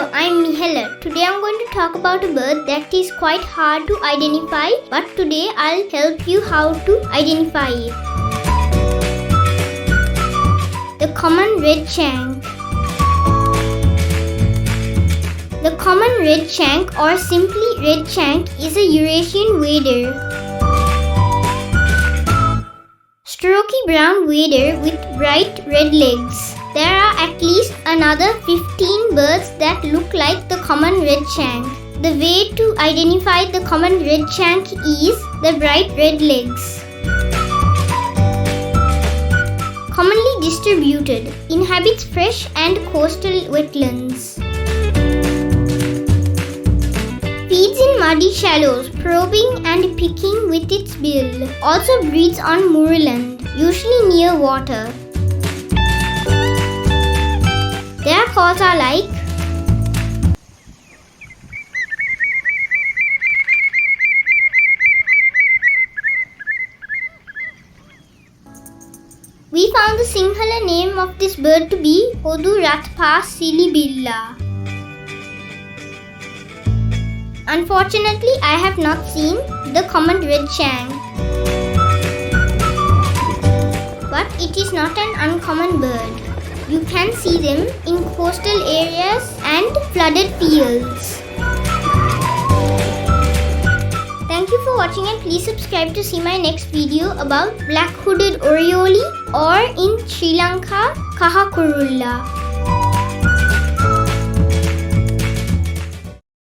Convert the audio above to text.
Hello, I'm Mihela. Today I'm going to talk about a bird that is quite hard to identify, but today I'll help you how to identify it. The common redshank. The common redshank or simply redshank is a Eurasian wader. Stroky brown wader with bright red legs. There are at least another 15 birds that look like the common redshank. The way to identify the common redshank is the bright red legs. Commonly distributed, inhabits fresh and coastal wetlands. Feeds in muddy shallows, probing and picking with its bill. Also breeds on moorland, usually near water. Their calls are like we found the Sinhala name of this bird to be Podu Rathpa Silibilla. Unfortunately, I have not seen the common redshank. But it is not an uncommon bird. You can see them in coastal areas and flooded fields. Thank you for watching and please subscribe to see my next video about black-hooded oriole or in Sri Lanka, Kahakurulla.